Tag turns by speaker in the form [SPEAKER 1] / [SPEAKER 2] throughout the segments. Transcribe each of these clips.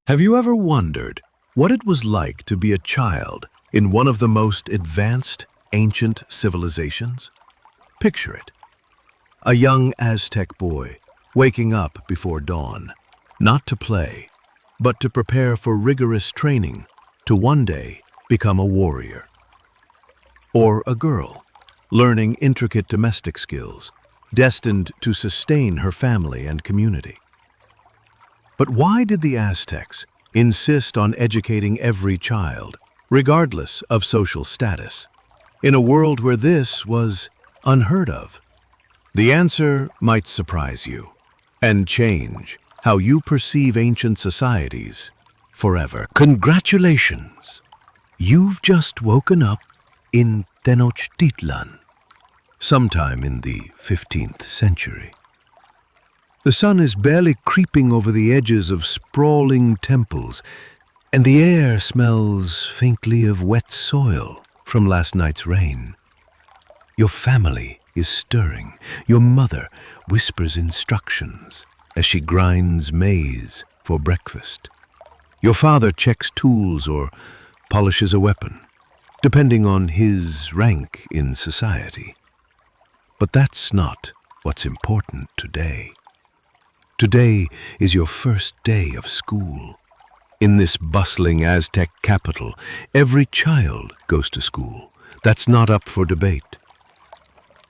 [SPEAKER 1] Have you ever wondered what it was like to be a child in one of the most advanced ancient civilizations? Picture it. A young Aztec boy waking up before dawn, not to play, but to prepare for rigorous training to one day become a warrior. Or a girl learning intricate domestic skills, destined to sustain her family and community. But why did the Aztecs insist on educating every child, regardless of social status, in a world where this was unheard of? The answer might surprise you and change how you perceive ancient societies forever. Congratulations! You've just woken up in Tenochtitlan, sometime in the 15th century. The sun is barely creeping over the edges of sprawling temples, and the air smells faintly of wet soil from last night's rain. Your family is stirring. Your mother whispers instructions as she grinds maize for breakfast. Your father checks tools or polishes a weapon, depending on his rank in society. But that's not what's important today. Today is your first day of school. In this bustling Aztec capital, every child goes to school. That's not up for debate.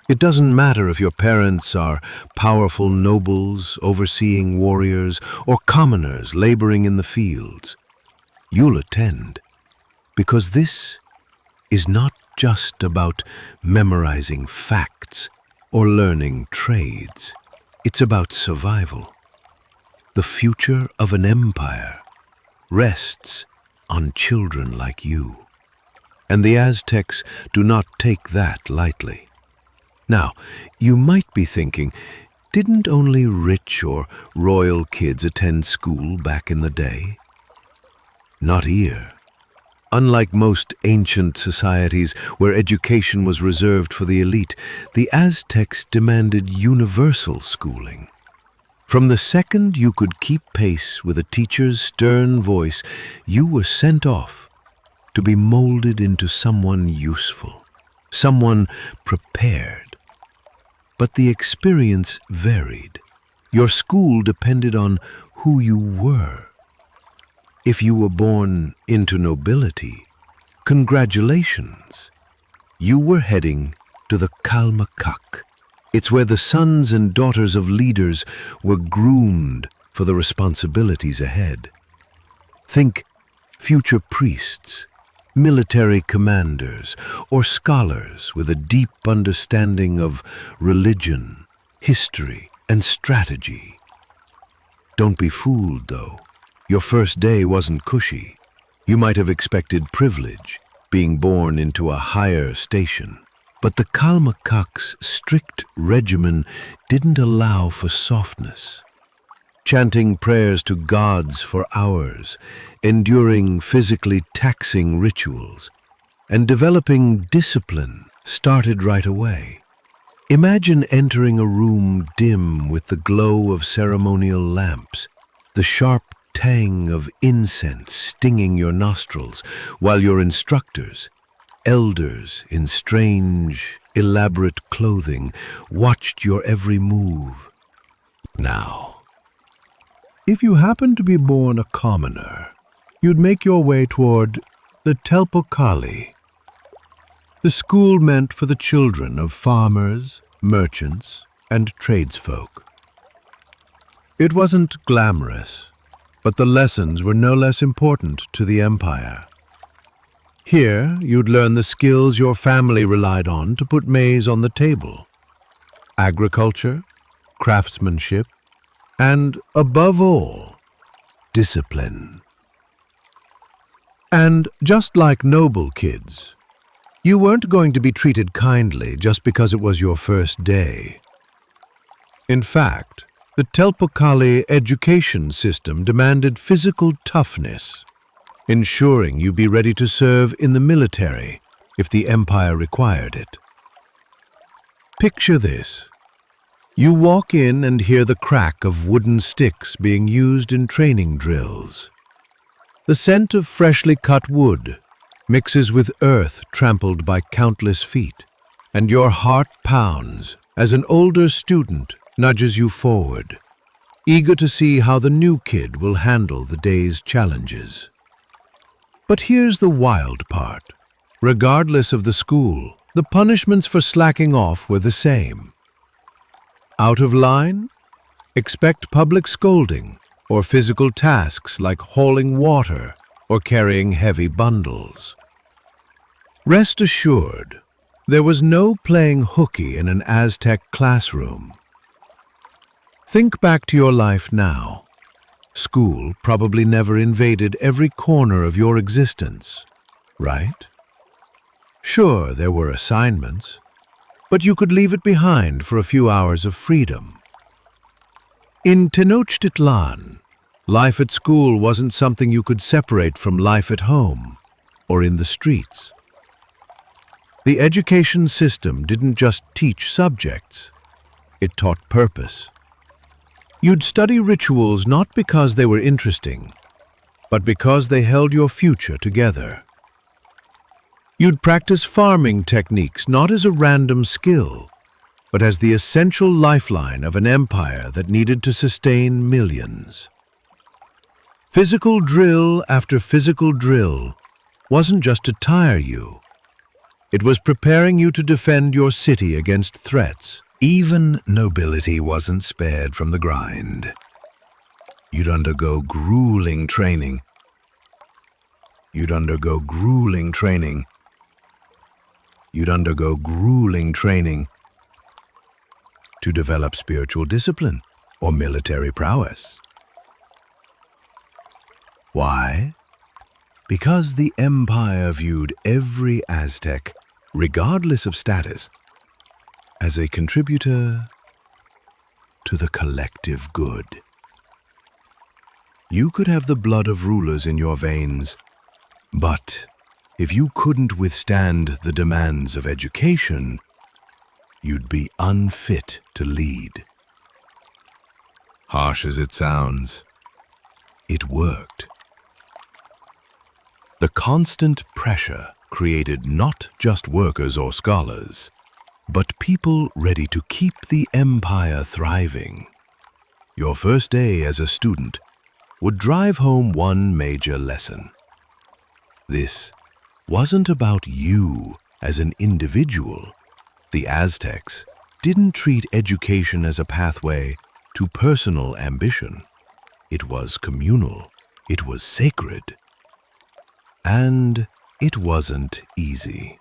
[SPEAKER 1] It doesn't matter if your parents are powerful nobles overseeing warriors or commoners laboring in the fields. You'll attend, because this is not just about memorizing facts or learning trades. It's about survival. The future of an empire rests on children like you. And the Aztecs do not take that lightly. Now, you might be thinking, didn't only rich or royal kids attend school back in the day? Not here. Unlike most ancient societies where education was reserved for the elite, the Aztecs demanded universal schooling. From the second you could keep pace with a teacher's stern voice, you were sent off to be molded into someone useful, someone prepared. But the experience varied. Your school depended on who you were. If you were born into nobility, congratulations. You were heading to the Kalmakak. It's where the sons and daughters of leaders were groomed for the responsibilities ahead. Think future priests, military commanders, or scholars with a deep understanding of religion, history, and strategy. Don't be fooled, though. Your first day wasn't cushy. You might have expected privilege, being born into a higher station. But the Kalmakak's strict regimen didn't allow for softness. Chanting prayers to gods for hours, enduring physically taxing rituals, and developing discipline started right away. Imagine entering a room dim with the glow of ceremonial lamps, the sharp tang of incense stinging your nostrils, while your instructors, elders in strange, elaborate clothing, watched your every move. Now, if you happened to be born a commoner, you'd make your way toward the Telpokali, the school meant for the children of farmers, merchants, and tradesfolk. It wasn't glamorous, but the lessons were no less important to the empire. Here, you'd learn the skills your family relied on to put maize on the table: agriculture, craftsmanship, and, above all, discipline. And just like noble kids, you weren't going to be treated kindly just because it was your first day. In fact, the Telpokali education system demanded physical toughness, ensuring you be ready to serve in the military if the empire required it. Picture this. You walk in and hear the crack of wooden sticks being used in training drills. The scent of freshly cut wood mixes with earth trampled by countless feet, and your heart pounds as an older student nudges you forward, eager to see how the new kid will handle the day's challenges. But here's the wild part. Regardless of the school, the punishments for slacking off were the same. Out of line? Expect public scolding or physical tasks like hauling water or carrying heavy bundles. Rest assured, there was no playing hooky in an Aztec classroom. Think back to your life now. School probably never invaded every corner of your existence, right? Sure, there were assignments, but you could leave it behind for a few hours of freedom. In Tenochtitlan, life at school wasn't something you could separate from life at home or in the streets. The education system didn't just teach subjects, it taught purpose. You'd study rituals not because they were interesting, but because they held your future together. You'd practice farming techniques not as a random skill, but as the essential lifeline of an empire that needed to sustain millions. Physical drill after physical drill wasn't just to tire you. It was preparing you to defend your city against threats. Even nobility wasn't spared from the grind. You'd undergo grueling training. You'd undergo grueling training to develop spiritual discipline or military prowess. Why? Because the empire viewed every Aztec, regardless of status, as a contributor to the collective good. You could have the blood of rulers in your veins, but if you couldn't withstand the demands of education, you'd be unfit to lead. Harsh as it sounds, it worked. The constant pressure created not just workers or scholars, but people ready to keep the empire thriving. Your first day as a student would drive home one major lesson. This wasn't about you as an individual. The Aztecs didn't treat education as a pathway to personal ambition. It was communal, it was sacred, and it wasn't easy.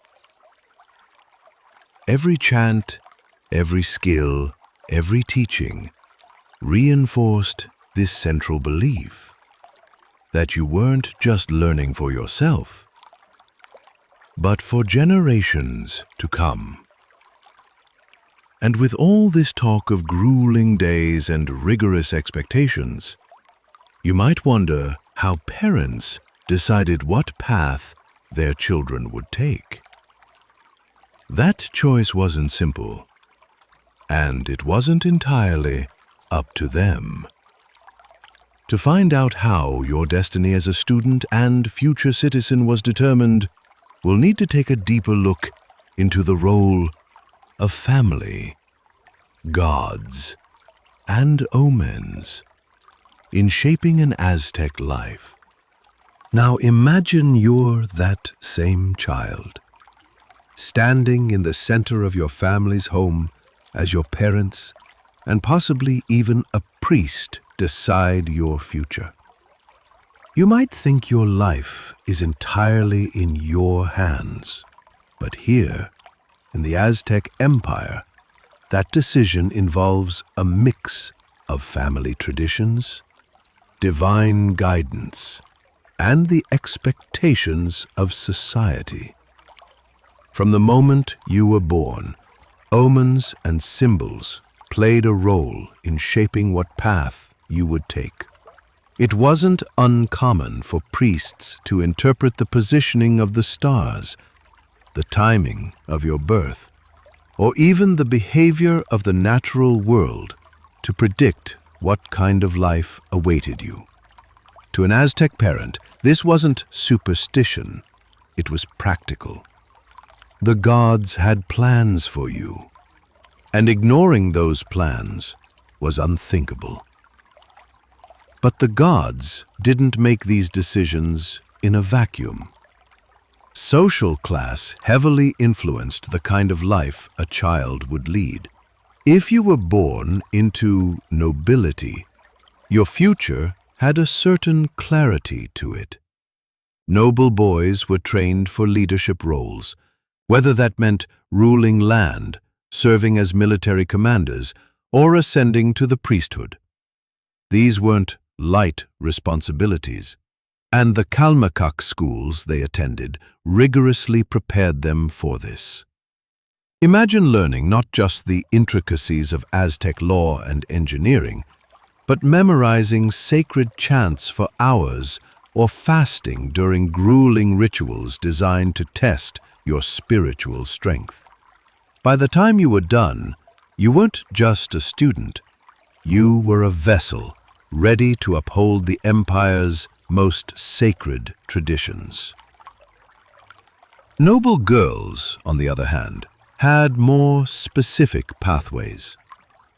[SPEAKER 1] Every chant, every skill, every teaching reinforced this central belief that you weren't just learning for yourself, but for generations to come. And with all this talk of grueling days and rigorous expectations, you might wonder how parents decided what path their children would take. That choice wasn't simple, and it wasn't entirely up to them. To find out how your destiny as a student and future citizen was determined, we'll need to take a deeper look into the role of family, gods, and omens in shaping an Aztec life. Now imagine you're that same child, standing in the center of your family's home as your parents and possibly even a priest decide your future. You might think your life is entirely in your hands, but here, in the Aztec Empire, that decision involves a mix of family traditions, divine guidance, and the expectations of society. From the moment you were born, omens and symbols played a role in shaping what path you would take. It wasn't uncommon for priests to interpret the positioning of the stars, the timing of your birth, or even the behavior of the natural world to predict what kind of life awaited you. To an Aztec parent, this wasn't superstition, it was practical. The gods had plans for you, and ignoring those plans was unthinkable. But the gods didn't make these decisions in a vacuum. Social class heavily influenced the kind of life a child would lead. If you were born into nobility, your future had a certain clarity to it. Noble boys were trained for leadership roles, whether that meant ruling land, serving as military commanders, or ascending to the priesthood. These weren't light responsibilities, and the Kalmakak schools they attended rigorously prepared them for this. Imagine learning not just the intricacies of Aztec law and engineering, but memorizing sacred chants for hours or fasting during grueling rituals designed to test your spiritual strength. By the time you were done, you weren't just a student. You were a vessel ready to uphold the empire's most sacred traditions. Noble girls, on the other hand, had more specific pathways.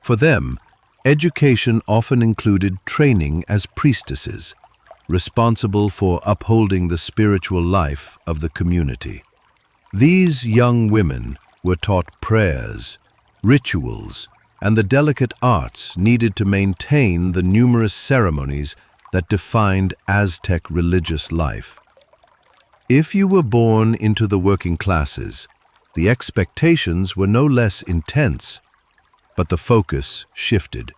[SPEAKER 1] For them, education often included training as priestesses, responsible for upholding the spiritual life of the community. These young women were taught prayers, rituals, and the delicate arts needed to maintain the numerous ceremonies that defined Aztec religious life. If you were born into the working classes, the expectations were no less intense, but the focus shifted.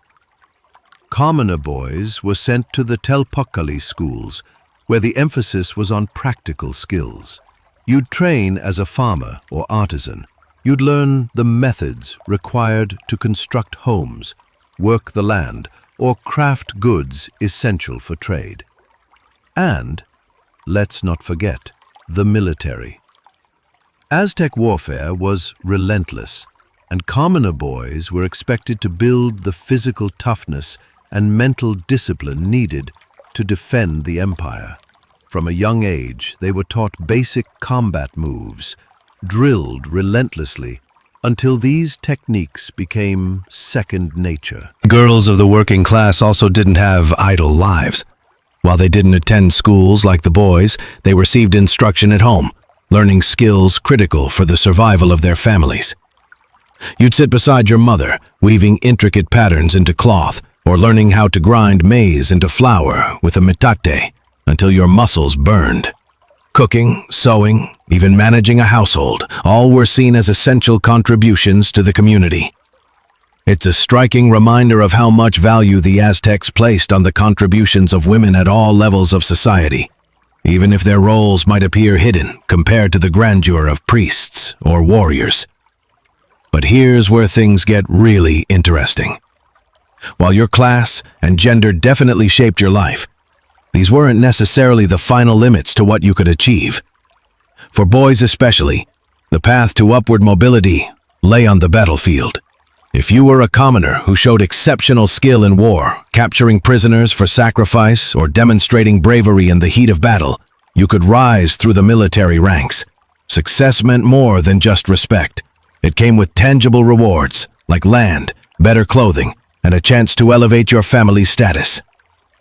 [SPEAKER 1] Commoner boys were sent to the Telpokali schools, where the emphasis was on practical skills. You'd train as a farmer or artisan. You'd learn the methods required to construct homes, work the land, or craft goods essential for trade. And, let's not forget, the military. Aztec warfare was relentless, and commoner boys were expected to build the physical toughness and mental discipline needed to defend the empire. From a young age, they were taught basic combat moves, drilled relentlessly, until these techniques became second nature.
[SPEAKER 2] Girls of the working class also didn't have idle lives. While they didn't attend schools like the boys, they received instruction at home, learning skills critical for the survival of their families. You'd sit beside your mother, weaving intricate patterns into cloth, or learning how to grind maize into flour with a metate until your muscles burned. Cooking, sewing, even managing a household, all were seen as essential contributions to the community. It's a striking reminder of how much value the Aztecs placed on the contributions of women at all levels of society, even if their roles might appear hidden compared to the grandeur of priests or warriors. But here's where things get really interesting. While your class and gender definitely shaped your life, these weren't necessarily the final limits to what you could achieve. For boys especially, the path to upward mobility lay on the battlefield. If you were a commoner who showed exceptional skill in war, capturing prisoners for sacrifice or demonstrating bravery in the heat of battle, you could rise through the military ranks. Success meant more than just respect. It came with tangible rewards, like land, better clothing, and a chance to elevate your family's status.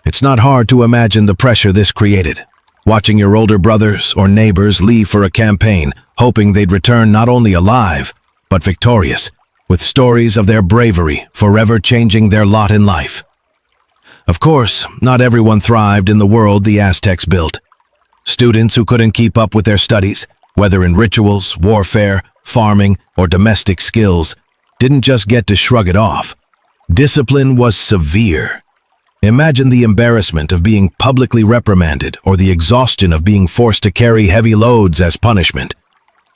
[SPEAKER 2] It's not hard to imagine the pressure this created, watching your older brothers or neighbors leave for a campaign, hoping they'd return not only alive, but victorious, with stories of their bravery forever changing their lot in life. Of course, not everyone thrived in the world the Aztecs built. Students who couldn't keep up with their studies, whether in rituals, warfare, farming, or domestic skills, didn't just get to shrug it off. Discipline was severe. Imagine the embarrassment of being publicly reprimanded or the exhaustion of being forced to carry heavy loads as punishment.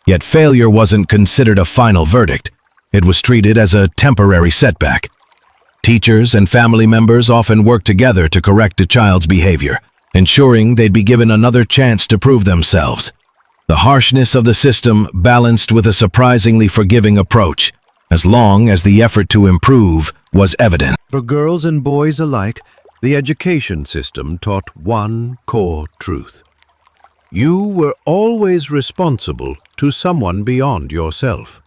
[SPEAKER 2] Yet failure wasn't considered a final verdict. It was treated as a temporary setback. Teachers and family members often worked together to correct a child's behavior, ensuring they'd be given another chance to prove themselves. The harshness of the system balanced with a surprisingly forgiving approach, as long as the effort to improve was evident.
[SPEAKER 1] For girls and boys alike, The education system taught one core truth. You were always responsible to someone beyond yourself.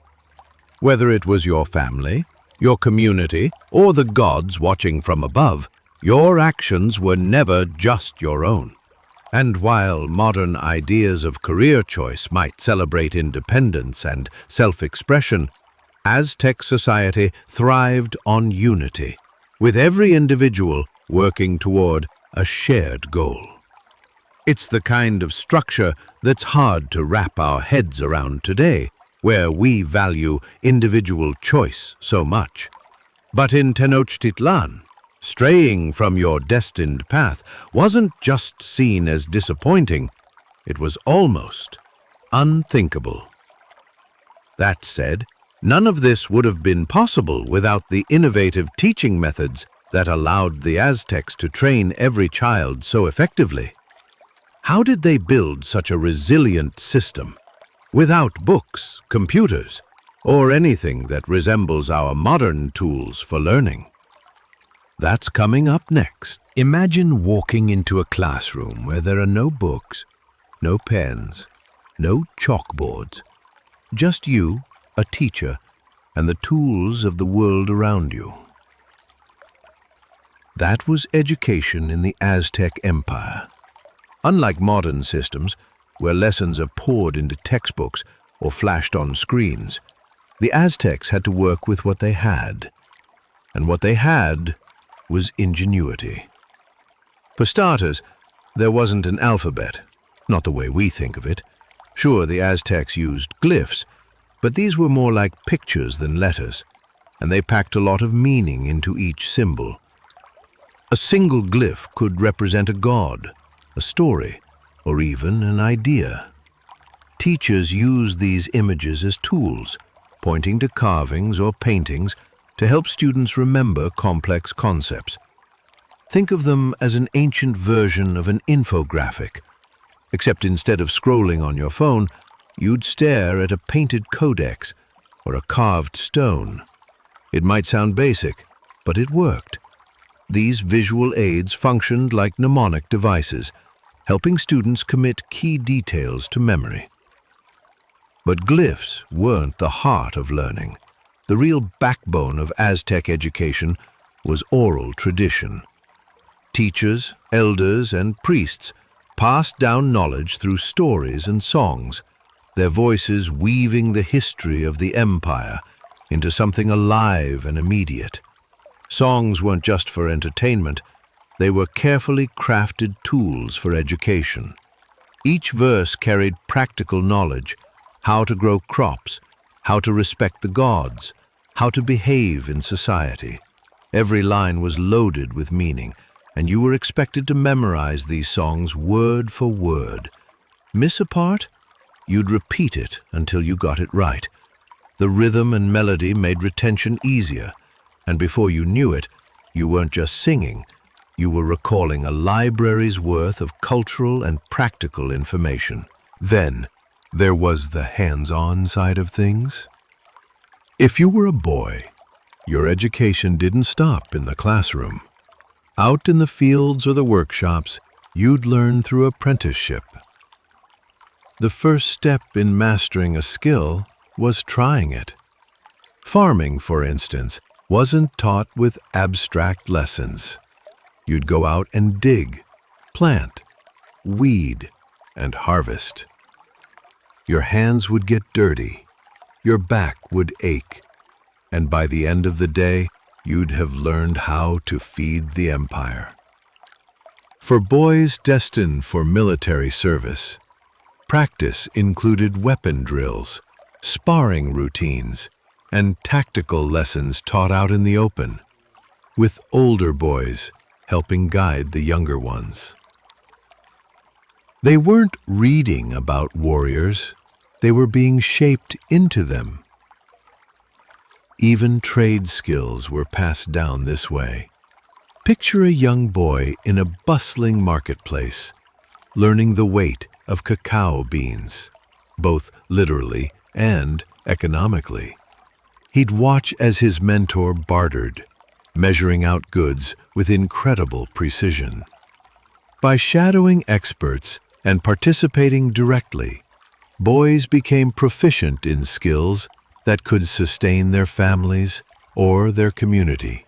[SPEAKER 1] Whether it was your family, your community, or the gods watching from above, your actions were never just your own. And while modern ideas of career choice might celebrate independence and self-expression, Aztec society thrived on unity, with every individual working toward a shared goal. It's the kind of structure that's hard to wrap our heads around today, where we value individual choice so much. But in Tenochtitlan, straying from your destined path wasn't just seen as disappointing, it was almost unthinkable. That said, none of this would have been possible without the innovative teaching methods that allowed the Aztecs to train every child so effectively. How did they build such a resilient system? Without books, computers, or anything that resembles our modern tools for learning. That's coming up next. Imagine walking into a classroom where there are no books, no pens, no chalkboards, just you, a teacher, and the tools of the world around you. That was education in the Aztec Empire. Unlike modern systems, where lessons are poured into textbooks or flashed on screens, the Aztecs had to work with what they had. And what they had was ingenuity. For starters, there wasn't an alphabet, not the way we think of it. Sure, the Aztecs used glyphs, but these were more like pictures than letters, and they packed a lot of meaning into each symbol. A single glyph could represent a god, a story, or even an idea. Teachers used these images as tools, pointing to carvings or paintings to help students remember complex concepts. Think of them as an ancient version of an infographic, except instead of scrolling on your phone, you'd stare at a painted codex or a carved stone. It might sound basic, but it worked. These visual aids functioned like mnemonic devices, helping students commit key details to memory. But glyphs weren't the heart of learning. The real backbone of Aztec education was oral tradition. Teachers, elders, and priests passed down knowledge through stories and songs, their voices weaving the history of the empire into something alive and immediate. Songs weren't just for entertainment, they were carefully crafted tools for education. Each verse carried practical knowledge, how to grow crops, how to respect the gods, how to behave in society. Every line was loaded with meaning, and you were expected to memorize these songs word for word. Miss a part? You'd repeat it until you got it right. The rhythm and melody made retention easier, and before you knew it, you weren't just singing, you were recalling a library's worth of cultural and practical information. Then, there was the hands-on side of things. If you were a boy, your education didn't stop in the classroom. Out in the fields or the workshops, you'd learn through apprenticeship. The first step in mastering a skill was trying it. Farming, for instance, wasn't taught with abstract lessons. You'd go out and dig, plant, weed, and harvest. Your hands would get dirty, your back would ache, and by the end of the day, you'd have learned how to feed the empire. For boys destined for military service, practice included weapon drills, sparring routines, and tactical lessons taught out in the open, with older boys helping guide the younger ones. They weren't reading about warriors, they were being shaped into them. Even trade skills were passed down this way. Picture a young boy in a bustling marketplace, learning the weight of cacao beans, both literally and economically. He'd watch as his mentor bartered, measuring out goods with incredible precision. By shadowing experts and participating directly, boys became proficient in skills that could sustain their families or their community.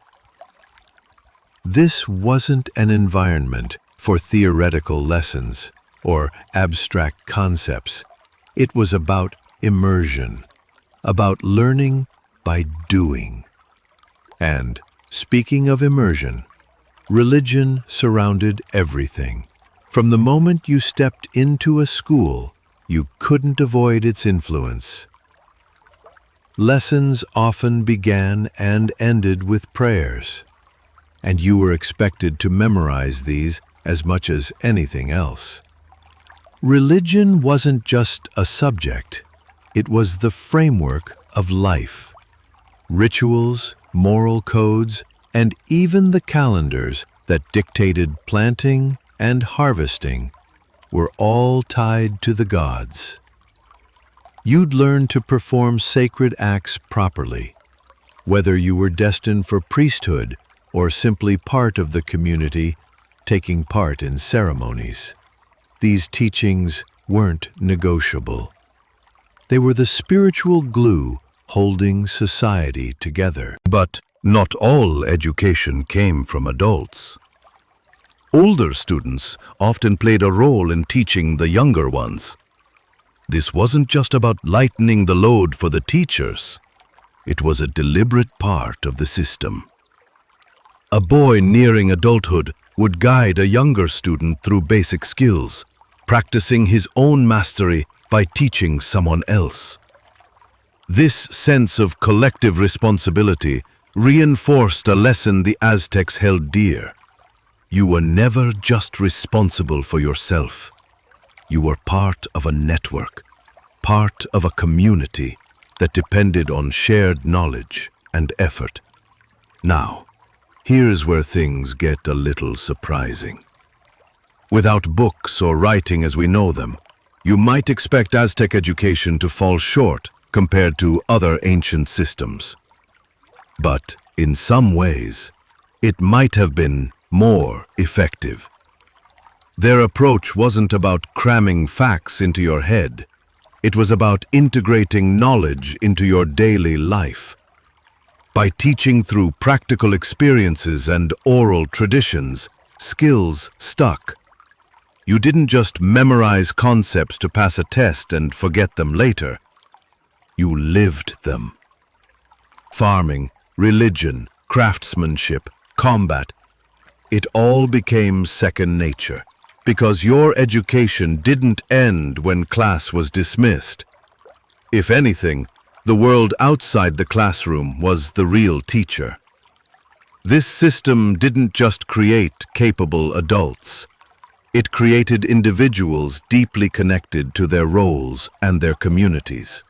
[SPEAKER 1] This wasn't an environment for theoretical lessons or abstract concepts. It was about immersion, about learning by doing. And, speaking of immersion, religion surrounded everything. From the moment you stepped into a school, you couldn't avoid its influence. Lessons often began and ended with prayers, and you were expected to memorize these as much as anything else. Religion wasn't just a subject, it was the framework of life. Rituals, moral codes, and even the calendars that dictated planting and harvesting were all tied to the gods. You'd learn to perform sacred acts properly, whether you were destined for priesthood or simply part of the community taking part in ceremonies. These teachings weren't negotiable. They were the spiritual glue holding society together.
[SPEAKER 3] But not all education came from adults. Older students often played a role in teaching the younger ones. This wasn't just about lightening the load for the teachers. It was a deliberate part of the system. A boy nearing adulthood would guide a younger student through basic skills, practicing his own mastery by teaching someone else. This sense of collective responsibility reinforced a lesson the Aztecs held dear. You were never just responsible for yourself. You were part of a network, part of a community that depended on shared knowledge and effort. Now, here's where things get a little surprising. Without books or writing as we know them, you might expect Aztec education to fall short compared to other ancient systems. But in some ways, it might have been more effective. Their approach wasn't about cramming facts into your head. It was about integrating knowledge into your daily life. By teaching through practical experiences and oral traditions, skills stuck. You didn't just memorize concepts to pass a test and forget them later. You lived them. Farming, religion, craftsmanship, combat, it all became second nature, because your education didn't end when class was dismissed. If anything, the world outside the classroom was the real teacher. This system didn't just create capable adults. It created individuals deeply connected to their roles and their communities.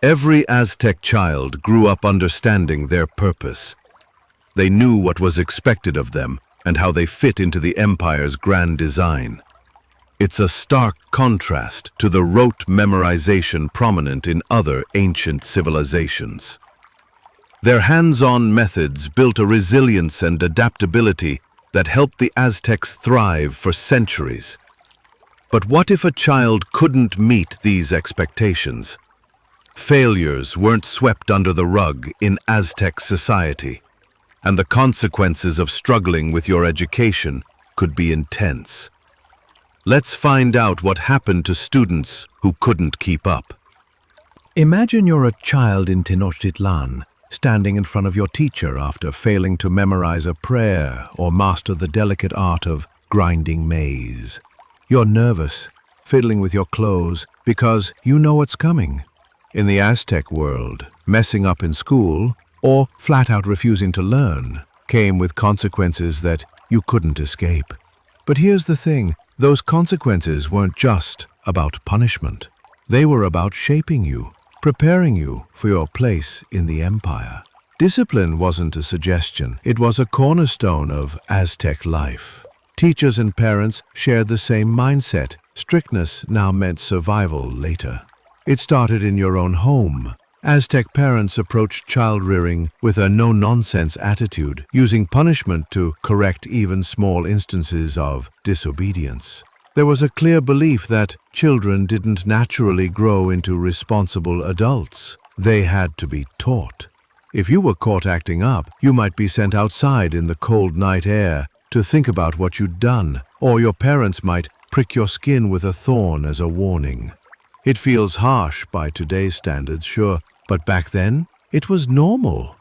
[SPEAKER 3] Every Aztec child grew up understanding their purpose. They knew what was expected of them and how they fit into the empire's grand design. It's a stark contrast to the rote memorization prominent in other ancient civilizations. Their hands-on methods built a resilience and adaptability that helped the Aztecs thrive for centuries. But what if a child couldn't meet these expectations? Failures weren't swept under the rug in Aztec society, and the consequences of struggling with your education could be intense. Let's find out what happened to students who couldn't keep up.
[SPEAKER 1] Imagine you're a child in Tenochtitlan, standing in front of your teacher after failing to memorize a prayer or master the delicate art of grinding maize. You're nervous, fiddling with your clothes, because you know what's coming. In the Aztec world, messing up in school, or flat out refusing to learn, came with consequences that you couldn't escape. But here's the thing, those consequences weren't just about punishment. They were about shaping you, preparing you for your place in the empire. Discipline wasn't a suggestion, it was a cornerstone of Aztec life. Teachers and parents shared the same mindset. Strictness now meant survival later. It started in your own home Aztec parents approached child-rearing with a no-nonsense attitude, using punishment to correct even small instances of disobedience. There was a clear belief that children didn't naturally grow into responsible adults. They had to be taught. If you were caught acting up, you might be sent outside in the cold night air to think about what you'd done, or your parents might prick your skin with a thorn as a warning. It feels harsh by today's standards, sure, but back then, it was normal.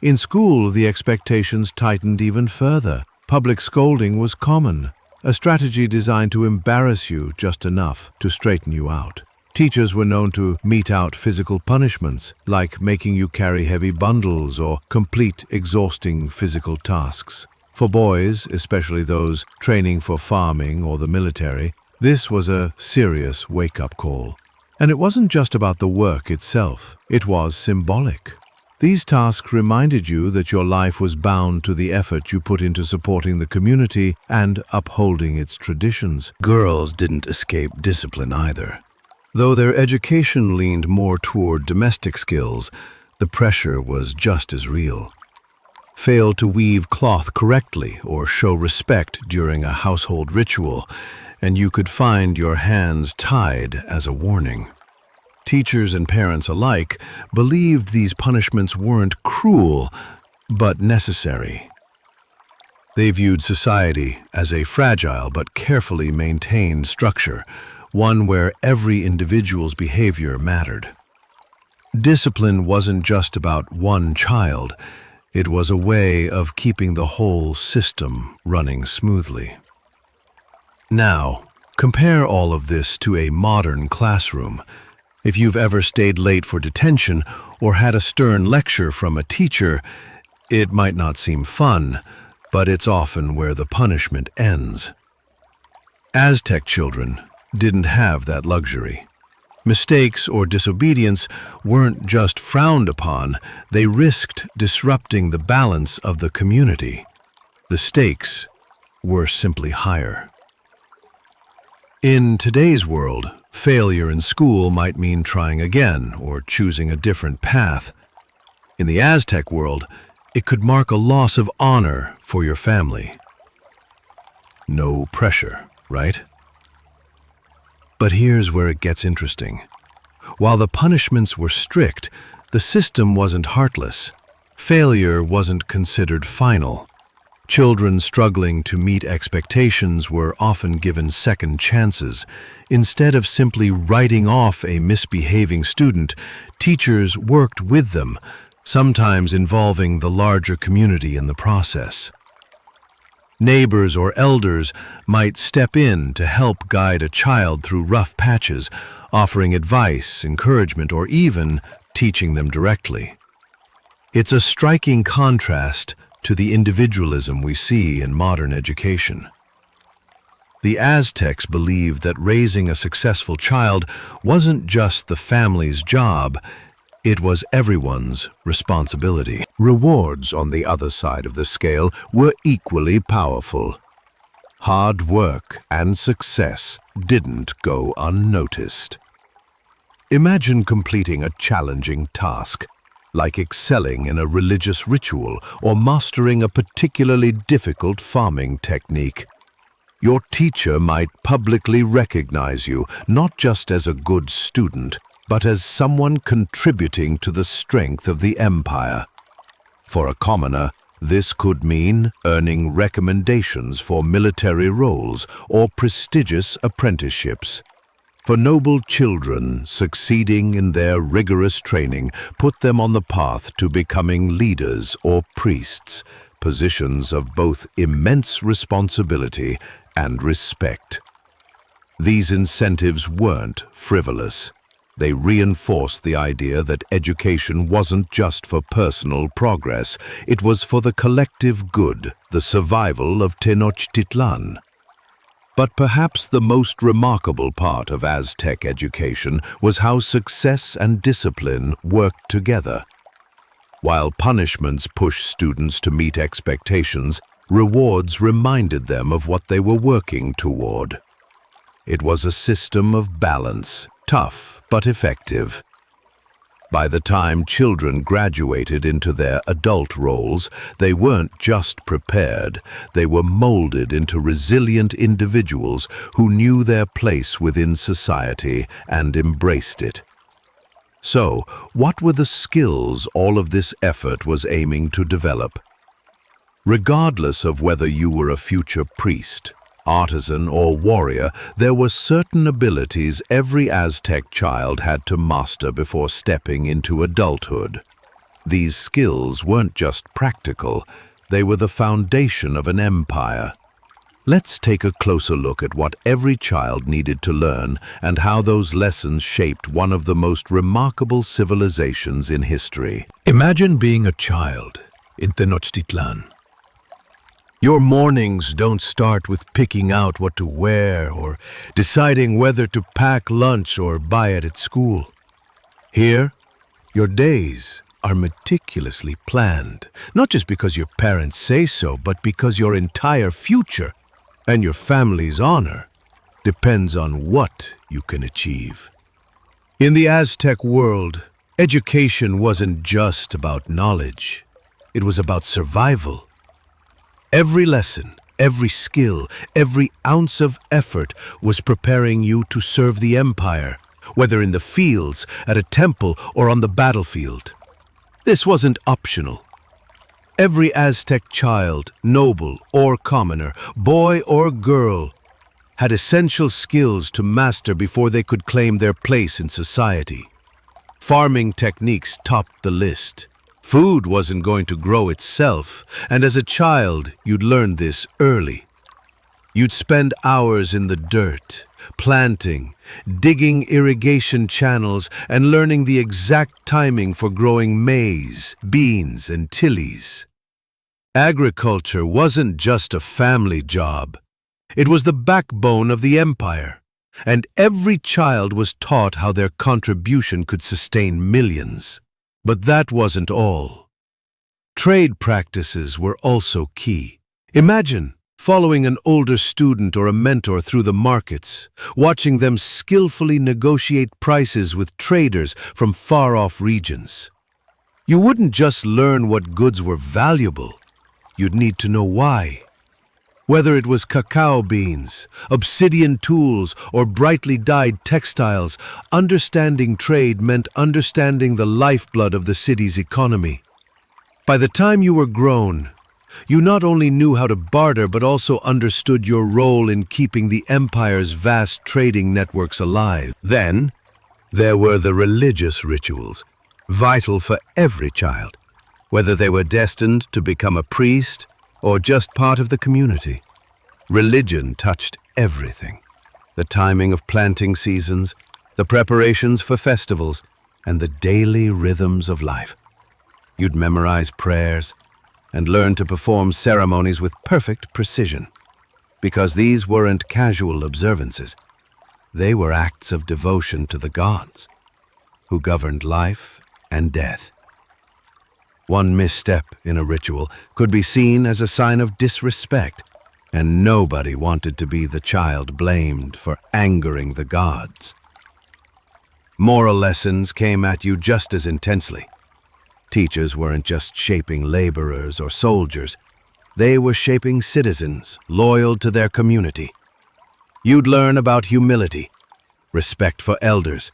[SPEAKER 1] In school, the expectations tightened even further. Public scolding was common, a strategy designed to embarrass you just enough to straighten you out. Teachers were known to mete out physical punishments, like making you carry heavy bundles or complete exhausting physical tasks. For boys, especially those training for farming or the military, this was a serious wake-up call. And it wasn't just about the work itself, it was symbolic. These tasks reminded you that your life was bound to the effort you put into supporting the community and upholding its traditions.
[SPEAKER 2] Girls didn't escape discipline either. Though their education leaned more toward domestic skills, the pressure was just as real. Fail to weave cloth correctly or show respect during a household ritual, and you could find your hands tied as a warning. Teachers and parents alike believed these punishments weren't cruel, but necessary. They viewed society as a fragile but carefully maintained structure, one where every individual's behavior mattered. Discipline wasn't just about one child, it was a way of keeping the whole system running smoothly. Now, compare all of this to a modern classroom. If you've ever stayed late for detention or had a stern lecture from a teacher, it might not seem fun, but it's often where the punishment ends. Aztec children didn't have that luxury. Mistakes or disobedience weren't just frowned upon, they risked disrupting the balance of the community. The stakes were simply higher. In today's world, failure in school might mean trying again or choosing a different path. In the Aztec world, it could mark a loss of honor for your family. No pressure, right? But here's where it gets interesting. While the punishments were strict, the system wasn't heartless. Failure wasn't considered final. Children struggling to meet expectations were often given second chances. Instead of simply writing off a misbehaving student, teachers worked with them, sometimes involving the larger community in the process. Neighbors or elders might step in to help guide a child through rough patches, offering advice, encouragement, or even teaching them directly. It's a striking contrast to the individualism we see in modern education. The Aztecs believed that raising a successful child wasn't just the family's job, it was everyone's responsibility.
[SPEAKER 3] Rewards on the other side of the scale were equally powerful. Hard work and success didn't go unnoticed. Imagine completing a challenging task, like excelling in a religious ritual or mastering a particularly difficult farming technique. Your teacher might publicly recognize you not just as a good student, but as someone contributing to the strength of the empire. For a commoner, this could mean earning recommendations for military roles or prestigious apprenticeships. For noble children, succeeding in their rigorous training put them on the path to becoming leaders or priests, positions of both immense responsibility and respect. These incentives weren't frivolous. They reinforced the idea that education wasn't just for personal progress, it was for the collective good, the survival of Tenochtitlan. But perhaps the most remarkable part of Aztec education was how success and discipline worked together. While punishments pushed students to meet expectations, rewards reminded them of what they were working toward. It was a system of balance, tough but effective.
[SPEAKER 1] By the time children graduated into their adult roles, they weren't just prepared, they were molded into resilient individuals who knew their place within society and embraced it. So, what were the skills all of this effort was aiming to develop? Regardless of whether you were a future priest, artisan, or warrior, there were certain abilities every Aztec child had to master before stepping into adulthood. These skills weren't just practical, they were the foundation of an empire. Let's take a closer look at what every child needed to learn and how those lessons shaped one of the most remarkable civilizations in history.
[SPEAKER 2] Imagine being a child in Tenochtitlan. Your mornings don't start with picking out what to wear or deciding whether to pack lunch or buy it at school. Here, your days are meticulously planned, not just because your parents say so, but because your entire future and your family's honor depends on what you can achieve. In the Aztec world, education wasn't just about knowledge, it was about survival. Every lesson, every skill, every ounce of effort was preparing you to serve the empire, whether in the fields, at a temple, or on the battlefield. This wasn't optional. Every Aztec child, noble or commoner, boy or girl, had essential skills to master before they could claim their place in society. Farming techniques topped the list. Food wasn't going to grow itself, and as a child, you'd learn this early. You'd spend hours in the dirt, planting, digging irrigation channels, and learning the exact timing for growing maize, beans, and chilies. Agriculture wasn't just a family job. It was the backbone of the empire, and every child was taught how their contribution could sustain millions. But that wasn't all. Trade practices were also key. Imagine following an older student or a mentor through the markets, watching them skillfully negotiate prices with traders from far-off regions. You wouldn't just learn what goods were valuable, you'd need to know why. Whether it was cacao beans, obsidian tools, or brightly dyed textiles, understanding trade meant understanding the lifeblood of the city's economy. By the time you were grown, you not only knew how to barter but also understood your role in keeping the empire's vast trading networks alive.
[SPEAKER 1] Then, there were the religious rituals, vital for every child, whether they were destined to become a priest or just part of the community. Religion touched everything. The timing of planting seasons, the preparations for festivals, and the daily rhythms of life. You'd memorize prayers and learn to perform ceremonies with perfect precision, because these weren't casual observances. They were acts of devotion to the gods, who governed life and death. One misstep in a ritual could be seen as a sign of disrespect, and nobody wanted to be the child blamed for angering the gods. Moral lessons came at you just as intensely. Teachers weren't just shaping laborers or soldiers, they were shaping citizens loyal to their community. You'd learn about humility, respect for elders,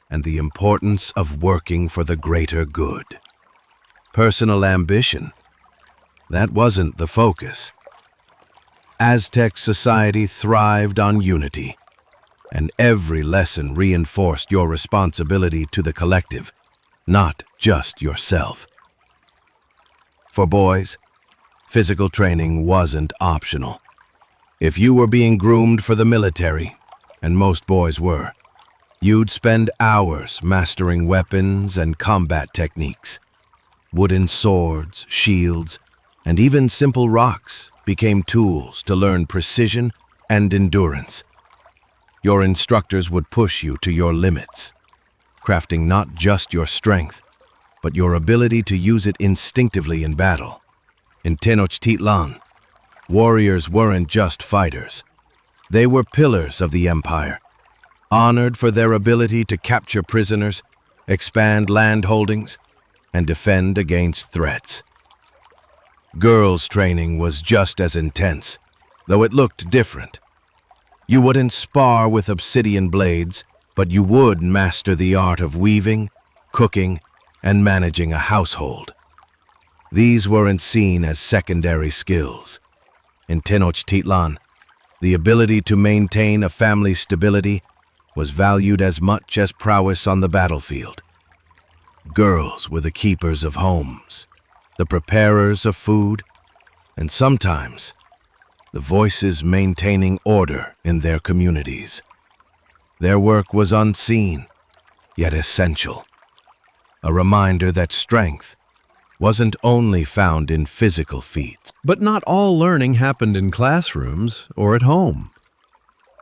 [SPEAKER 1] and the importance of working for the greater good. Personal ambition, that wasn't the focus. Aztec society thrived on unity, and every lesson reinforced your responsibility to the collective, not just yourself. For boys, physical training wasn't optional. If you were being groomed for the military, and most boys were, you'd spend hours mastering weapons and combat techniques. Wooden swords, shields, and even simple rocks became tools to learn precision and endurance. Your instructors would push you to your limits, crafting not just your strength, but your ability to use it instinctively in battle. In Tenochtitlan, warriors weren't just fighters. They were pillars of the empire, honored for their ability to capture prisoners,
[SPEAKER 2] expand land holdings, and defend against threats. Girls' training was just as intense, though it looked different. You wouldn't spar with obsidian blades, but you would master the art of weaving, cooking, and managing a household. These weren't seen as secondary skills. In Tenochtitlan, the ability to maintain a family's stability was valued as much as prowess on the battlefield. Girls were the keepers of homes, the preparers of food, and sometimes the voices maintaining order in their communities. Their work was unseen, yet essential. A reminder that strength wasn't only found in physical feats.
[SPEAKER 1] But not all learning happened in classrooms or at home.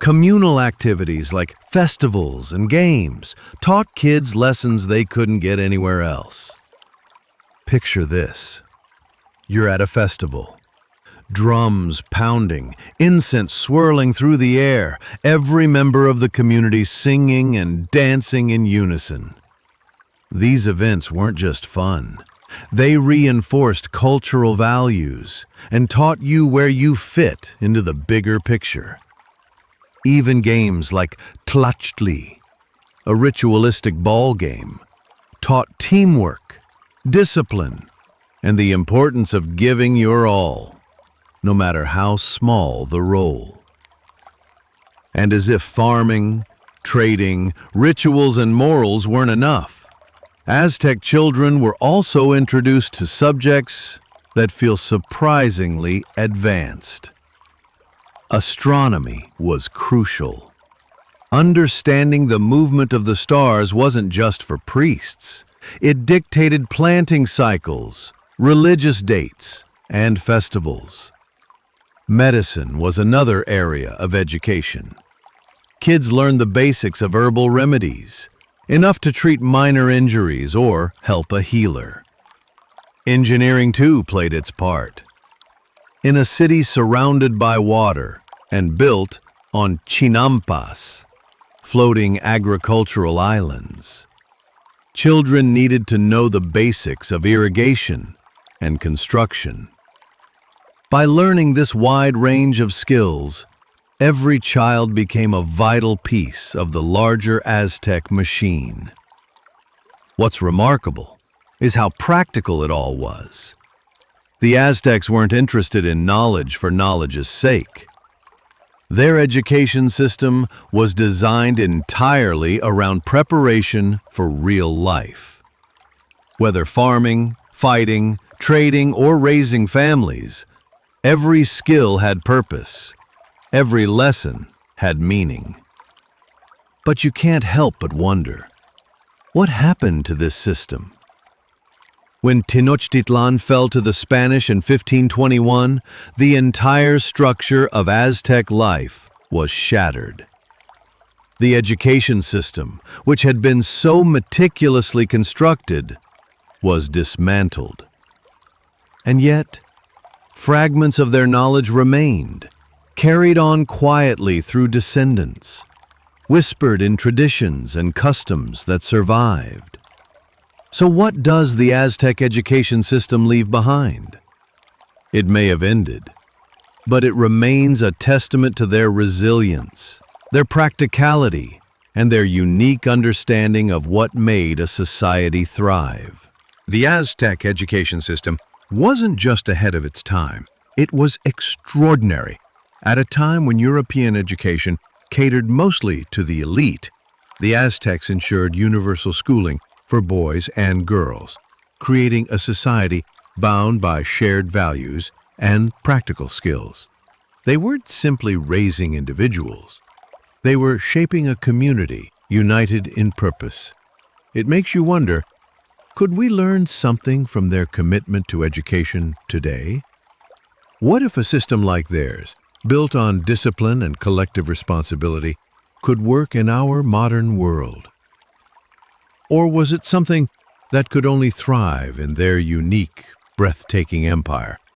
[SPEAKER 1] Communal activities like festivals and games taught kids lessons they couldn't get anywhere else. Picture this. You're at a festival. Drums pounding, incense swirling through the air, every member of the community singing and dancing in unison. These events weren't just fun. They reinforced cultural values and taught you where you fit into the bigger picture. Even games like Tlachtli, a ritualistic ball game, taught teamwork, discipline, and the importance of giving your all, no matter how small the role. And as if farming, trading, rituals, and morals weren't enough, Aztec children were also introduced to subjects that feel surprisingly advanced. Astronomy was crucial. Understanding the movement of the stars wasn't just for priests. It dictated planting cycles, religious dates, and festivals. Medicine was another area of education. Kids learned the basics of herbal remedies, enough to treat minor injuries or help a healer. Engineering, too, played its part. In a city surrounded by water and built on chinampas, floating agricultural islands, children needed to know the basics of irrigation and construction. By learning this wide range of skills, every child became a vital piece of the larger Aztec machine. What's remarkable is how practical it all was. The Aztecs weren't interested in knowledge for knowledge's sake. Their education system was designed entirely around preparation for real life. Whether farming, fighting, trading, or raising families, every skill had purpose. Every lesson had meaning. But you can't help but wonder, what happened to this system? When Tenochtitlan fell to the Spanish in 1521, the entire structure of Aztec life was shattered. The education system, which had been so meticulously constructed, was dismantled. And yet, fragments of their knowledge remained, carried on quietly through descendants, whispered in traditions and customs that survived. So what does the Aztec education system leave behind? It may have ended, but it remains a testament to their resilience, their practicality, and their unique understanding of what made a society thrive.
[SPEAKER 4] The Aztec education system wasn't just ahead of its time. It was extraordinary. At a time when European education catered mostly to the elite, the Aztecs ensured universal schooling for boys and girls, creating a society bound by shared values and practical skills. They weren't simply raising individuals. They were shaping a community united in purpose. It makes you wonder, could we learn something from their commitment to education today? What if a system like theirs, built on discipline and collective responsibility, could work in our modern world? Or was it something that could only thrive in their unique, breathtaking empire?